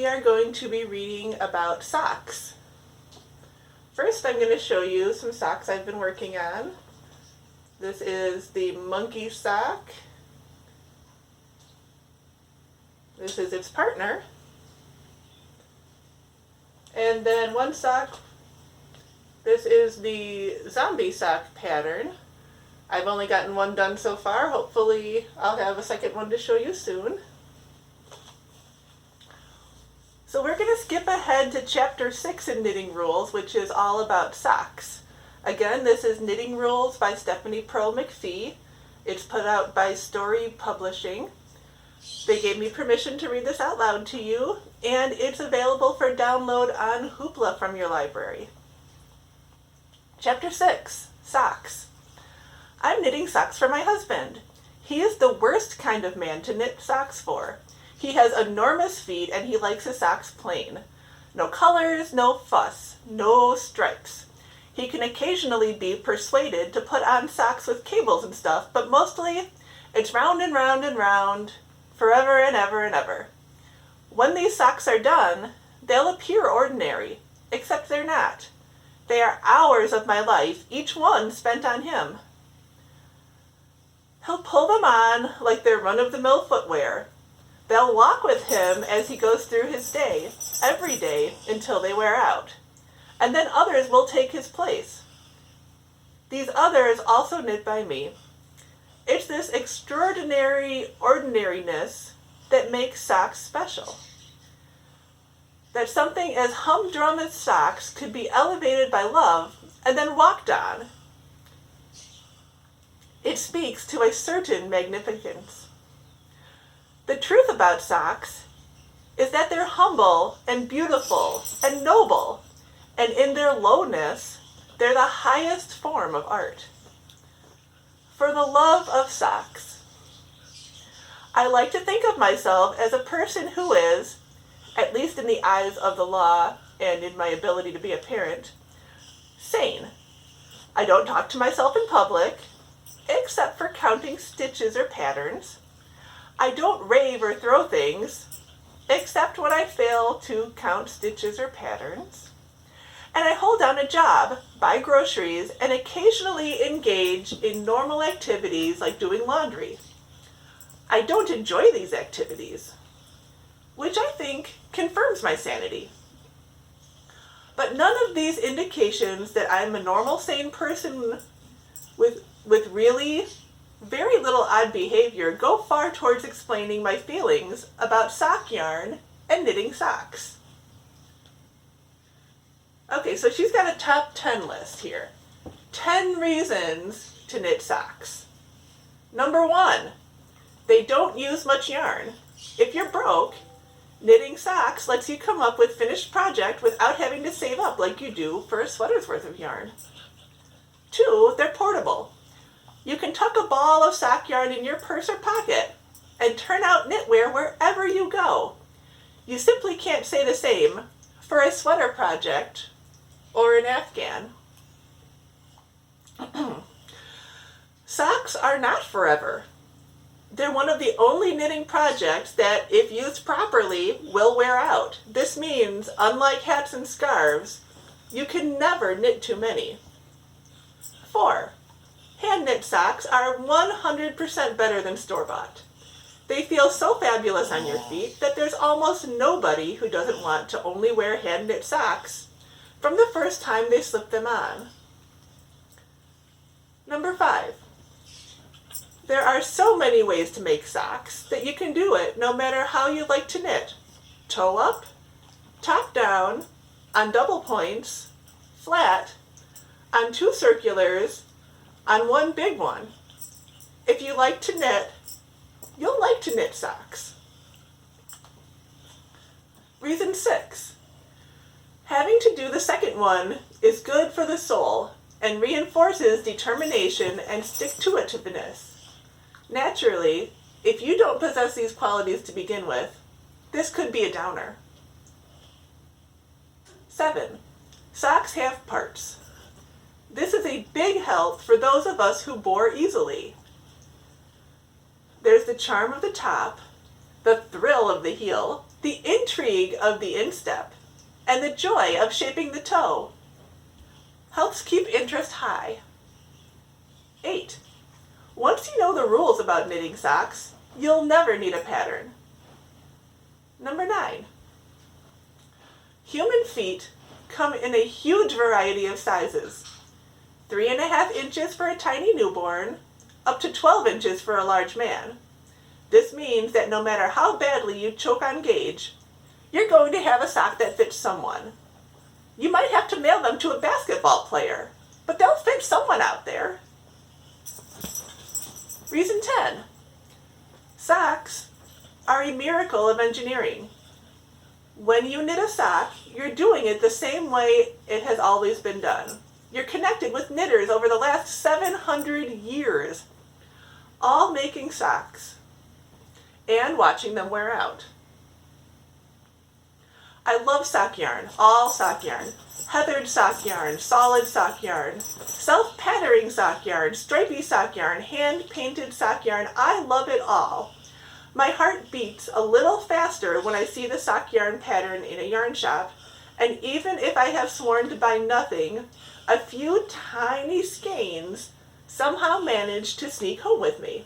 we are going to be reading about socks. First, I'm going to show you some socks I've been working on. This is the monkey sock. This is its partner. And then one sock, this is the zombie sock pattern. I've only gotten one done so far. Hopefully I'll have a second one to show you soon. So we're going to skip ahead to chapter 6 in Knitting Rules, which is all about socks. Again, this is Knitting Rules by Stephanie Pearl-McPhee. It's put out by Story Publishing. They gave me permission to read this out loud to you, and it's available for download on Hoopla from your library. Chapter 6, Socks. I'm knitting socks for my husband. He is the worst kind of man to knit socks for. He has enormous feet and he likes his socks plain. No colors, no fuss, no stripes. He can occasionally be persuaded to put on socks with cables and stuff, but mostly it's round and round and round, forever and ever and ever. When these socks are done, they'll appear ordinary, except they're not. They are hours of my life, each one spent on him. He'll pull them on like they're run-of-the-mill footwear. They'll walk with him as he goes through his day, every day, until they wear out. And then others will take his place. These others also knit by me. It's this extraordinary ordinariness that makes socks special. That something as humdrum as socks could be elevated by love and then walked on. It speaks to a certain magnificence. The truth about socks is that they're humble and beautiful and noble, and in their lowness, they're the highest form of art. For the love of socks. I like to think of myself as a person who is, at least in the eyes of the law and in my ability to be a parent, sane. I don't talk to myself in public, except for counting stitches or patterns. I don't rave or throw things, except when I fail to count stitches or patterns. And I hold down a job, buy groceries, and occasionally engage in normal activities like doing laundry. I don't enjoy these activities, which I think confirms my sanity. But none of these indications that I'm a normal, sane person with really very little odd behavior go far towards explaining my feelings about sock yarn and knitting socks. Okay, so she's got a top 10 list here. 10 reasons to knit socks. Number 1, they don't use much yarn. If you're broke, knitting socks lets you come up with a finished project without having to save up like you do for a sweater's worth of yarn. 2, they're portable. You can tuck a ball of sock yarn in your purse or pocket and turn out knitwear wherever you go. You simply can't say the same for a sweater project or an afghan. Socks are not forever. They're one of the only knitting projects that, if used properly, will wear out. This means, unlike hats and scarves, you can never knit too many. 4. Hand-knit socks are 100% better than store-bought. They feel so fabulous on your feet that there's almost nobody who doesn't want to only wear hand-knit socks from the first time they slip them on. Number 5. There are so many ways to make socks that you can do it no matter how you like to knit. Toe up, top down, on double points, flat, on 2 circulars, on 1 big one. If you like to knit, you'll like to knit socks. Reason 6. Having to do the second one is good for the soul and reinforces determination and stick-to-itiveness. Naturally, if you don't possess these qualities to begin with, this could be a downer. 7. Socks have parts. This is a big help for those of us who bore easily. There's the charm of the top, the thrill of the heel, the intrigue of the instep, and the joy of shaping the toe helps keep interest high. 8. Once you know the rules about knitting socks, you'll never need a pattern. Number 9. Human feet come in a huge variety of sizes. 3.5 inches for a tiny newborn, up to 12 inches for a large man. This means that no matter how badly you choke on gauge, you're going to have a sock that fits someone. You might have to mail them to a basketball player, but they'll fit someone out there. Reason 10. Socks are a miracle of engineering. When you knit a sock, you're doing it the same way it has always been done. You're connected with knitters over the last 700 years, all making socks and watching them wear out. I love sock yarn, all sock yarn, heathered sock yarn, solid sock yarn, self-patterning sock yarn, stripy sock yarn, hand-painted sock yarn. I love it all. My heart beats a little faster when I see the sock yarn pattern in a yarn shop, and even if I have sworn to buy nothing, a few tiny skeins somehow manage to sneak home with me.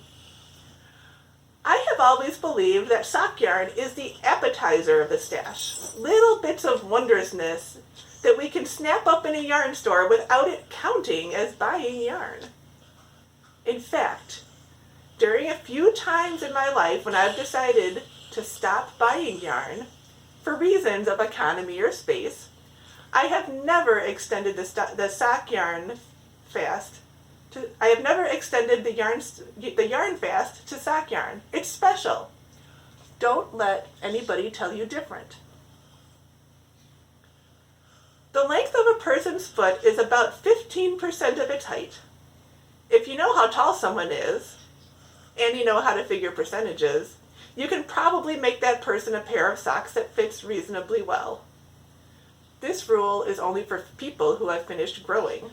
I have always believed that sock yarn is the appetizer of the stash, little bits of wondrousness that we can snap up in a yarn store without it counting as buying yarn. In fact, during a few times in my life when I've decided to stop buying yarn for reasons of economy or space, I have never extended the sock yarn fast. I have never extended the yarn fast to sock yarn. It's special. Don't let anybody tell you different. The length of a person's foot is about 15% of its height. If you know how tall someone is, and you know how to figure percentages, you can probably make that person a pair of socks that fits reasonably well. This rule is only for people who have finished growing.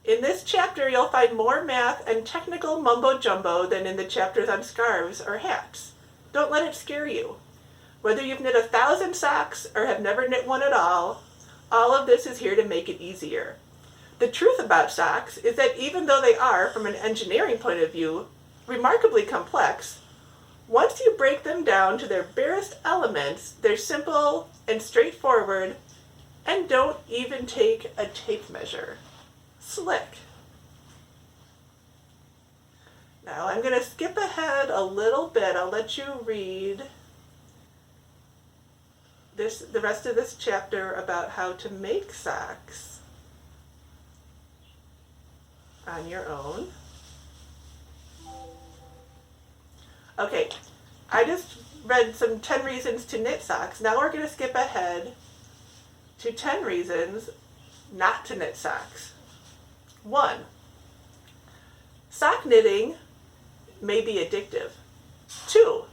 In this chapter, you'll find more math and technical mumbo-jumbo than in the chapters on scarves or hats. Don't let it scare you. Whether you've knit 1,000 socks or have never knit one at all of this is here to make it easier. The truth about socks is that even though they are, from an engineering point of view, remarkably complex, once you break them down to their barest elements, they're simple and straightforward and don't even take a tape measure. Slick. Now I'm going to skip ahead a little bit. I'll let you read the rest of this chapter about how to make socks on your own. Okay, I just read some 10 reasons to knit socks. Now we're going to skip ahead to 10 reasons not to knit socks. 1. Sock knitting may be addictive. 2.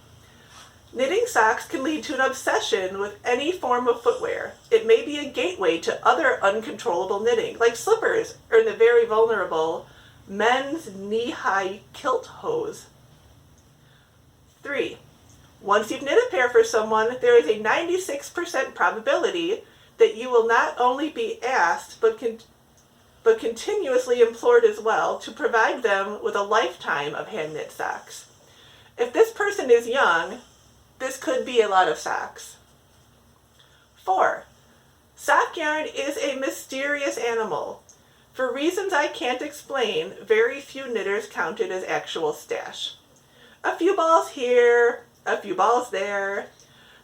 Knitting socks can lead to an obsession with any form of footwear. It may be a gateway to other uncontrollable knitting, like slippers or the very vulnerable men's knee-high kilt hose. 3. Once you've knit a pair for someone, there is a 96% probability that you will not only be asked, but continuously implored as well to provide them with a lifetime of hand-knit socks. If this person is young, this could be a lot of socks. 4. Sock yarn is a mysterious animal. For reasons I can't explain, very few knitters count it as actual stash. A few balls here, a few balls there.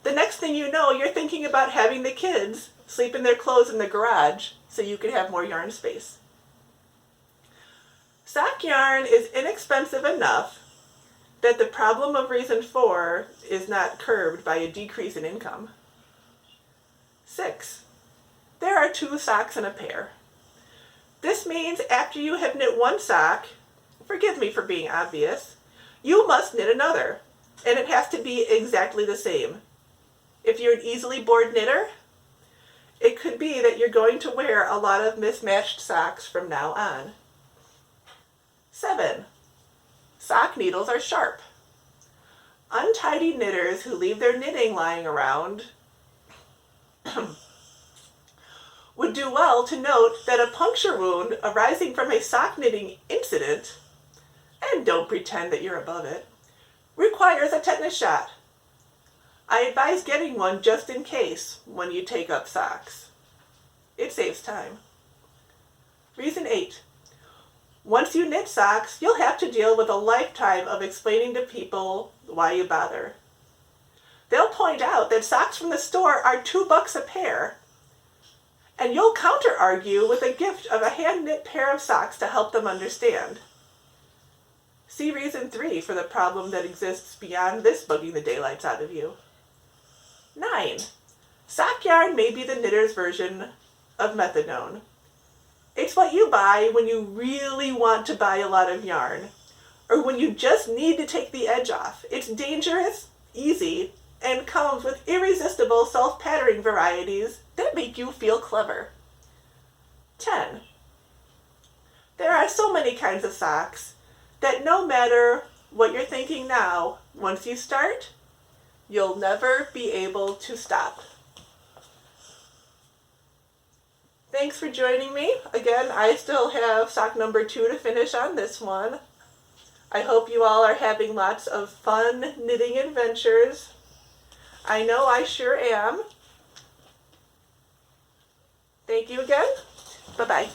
The next thing you know, you're thinking about having the kids sleep in their clothes in the garage so you can have more yarn space. Sock yarn is inexpensive enough that the problem of reason 4 is not curbed by a decrease in income. 6. There are 2 socks in a pair. This means after you have knit one sock, forgive me for being obvious, you must knit another, and it has to be exactly the same. If you're an easily bored knitter, it could be that you're going to wear a lot of mismatched socks from now on. 7. Sock needles are sharp. Untidy knitters who leave their knitting lying around would do well to note that a puncture wound arising from a sock knitting incident, and don't pretend that you're above it, requires a tetanus shot. I advise getting one just in case when you take up socks. It saves time. Reason 8. Once you knit socks, you'll have to deal with a lifetime of explaining to people why you bother. They'll point out that socks from the store are $2 a pair, and you'll counter-argue with a gift of a hand-knit pair of socks to help them understand. See reason 3 for the problem that exists beyond this bugging the daylights out of you. 9. Sock yarn may be the knitter's version of methadone. It's what you buy when you really want to buy a lot of yarn, or when you just need to take the edge off. It's dangerous, easy, and comes with irresistible self-patterning varieties that make you feel clever. 10. There are so many kinds of socks that no matter what you're thinking now, once you start, you'll never be able to stop. Thanks for joining me. Again, I still have sock number 2 to finish on this one. I hope you all are having lots of fun knitting adventures. I know I sure am. Thank you again. Bye-bye.